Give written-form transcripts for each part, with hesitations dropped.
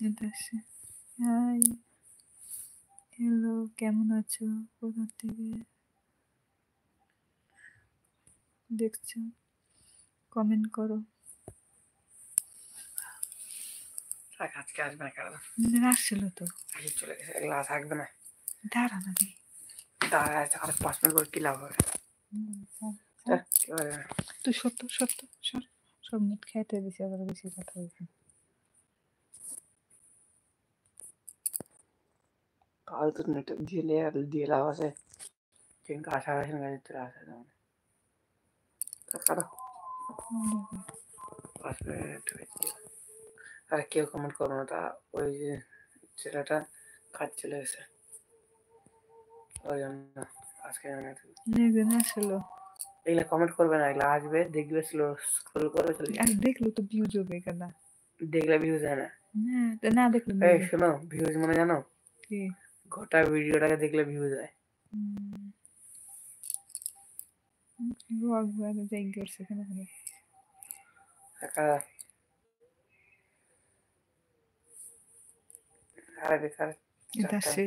এটা আসছে। High, hello, কেমন আছো? কোথা থেকে দেখছো? কমেন্ট করো। আজকে আসবে না কেন? আসছিল তো। আজকে চলে গেছে, এগুলো আর থাকবে না। দাঁড়া না রে। দাঁড়া আর 5 মিনিট করে কি লাভ হবে? তুই সত্য সত্য সর। সব মিট খাইতে দিছি, আবার বেশি কথা বলছি। কাল তো নেট দিয়ে লাভ আছে, কিন্তু আশা রাখেন গাড়ি তোর আসে যেমন কারো 5 মিনিট হয়েছে। আর কেউ কমেন্ট করবো না, তা ওই যে ছেলেটা কাজ চলে গেছে ওই জন্য আজকে আসলো। এগুলা কমেন্ট করবে না, এগুলা আসবে দেখবে, স্ক্রোল করবে চলে আর যাবে। দেখলো তো ভিউজ হবে কেনা। দেখলে ভিউজ হয় না। না দেখলো এই শোনো, ভিউজ মানে জানো কি? গোটা ভিডিওটাকে দেখলে ভিউজ হয়। যাই করছে কেন একা আরে বেকার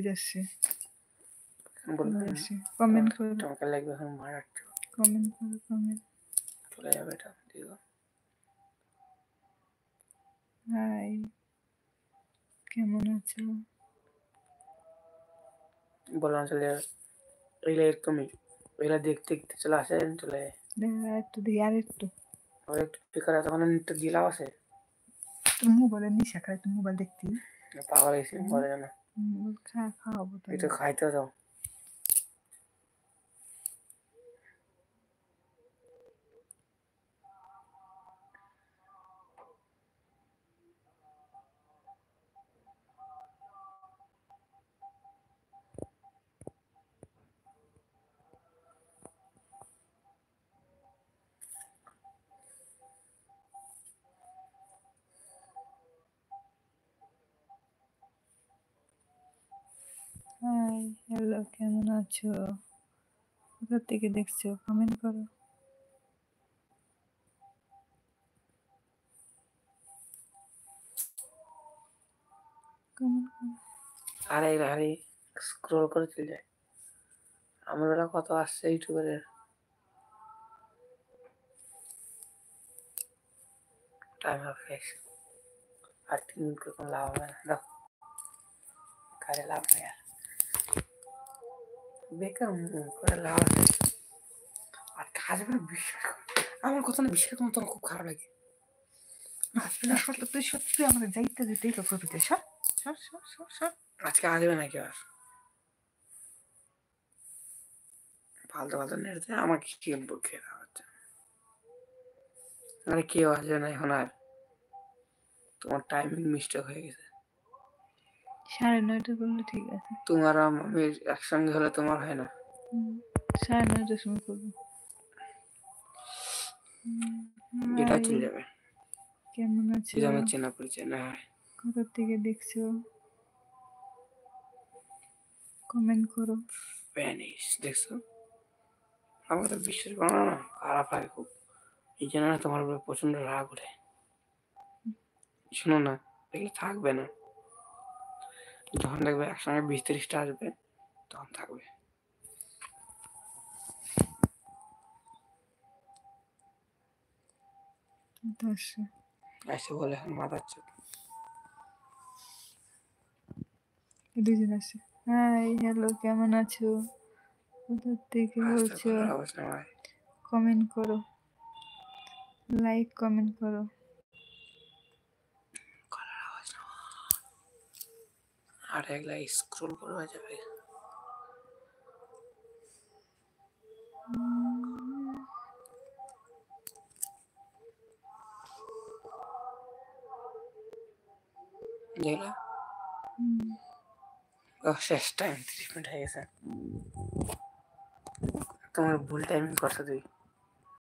যাচ্ছে কমেন্ট করো, তোমাকে লাগবে এখন মারাচ্ছ, কমেন্ট করো, কমেন্ট। চলে যাবে এটা দিও। হাই, কেমন আছো? বললাম চলে যাবে, এগুলো এরকমই, এগুলা দেখতে দেখতে চলে আসে চলে যায়। একটু দেখি, আর একটু ওই একটু বেকার তখন একটু দিলাম আছে। তুমি মোবাইলের নিশা খাই, তুমি মোবাইল দেখতি পাগল গেছি বলে জানো, খাওয়াবো তো। একটু খাইতে দাও। হাই, হ্যালো, কেমন আছো? কোথা থেকে দেখছো? কমেন্ট করো। কমেন্ট করো। আরে আরে স্ক্রোল করে চলে যায়। আমার বেলা কত আসছে ইউটিউবের, টাইম হবে আর 3 মিনিট করে কোনো লাভ হবে না, দাও কাজে লাভ নেই আর, বেকার করে লাভ নেই আর কাজ করে বিশ্বাস কর, আমার কথা না বিশ্বাস করতে তোমার খুব খারাপ লাগে। তুই সত্যি আমাকে যাইতে দিতেই তো করবি, সর সর সর সর সর। আজকে আসবে নাকি আর ফালতু ফালতু নেড়ে আমাকে কি খেয়ে হচ্ছে, আরে কেউ আসবে না এখন আর, তোমার টাইমিং মিস্টেক হয়ে গেছে। 9:30 করলে ঠিক আছে। তোমার আমি একসঙ্গে হলে তোমার হয় না। 9:30 সময় করবো। এটা চলে যাবে, কেমন আছো? আমি চেনা পরিচয় না হয়। কোথা থেকে দেখছো? কমেন্ট করো। স্প্যানিশ দেখছো, আমার তো বিশ্বাস করো না, খারাপ লাগে খুব, এই জন্য না তোমার উপরে প্রচন্ড রাগ ওঠে। শোনো না, এগুলো থাকবে না, যখন দেখবে একসঙ্গে 20-30টা আসবে তখন থাকবে। এসে বলে এখন মাথাচ্ছে দুজন আছে। হাই, হ্যালো, কেমন আছো? কোথা থেকে বলছো? কমেন্ট করো, লাইক কমেন্ট করো। আর এগুলা স্ক্রোল করা যাবে। দেখলা শেষ টাইম 30 মিনিট হয়ে গেছে, তোমার ভুল টাইমিং করছো তুই।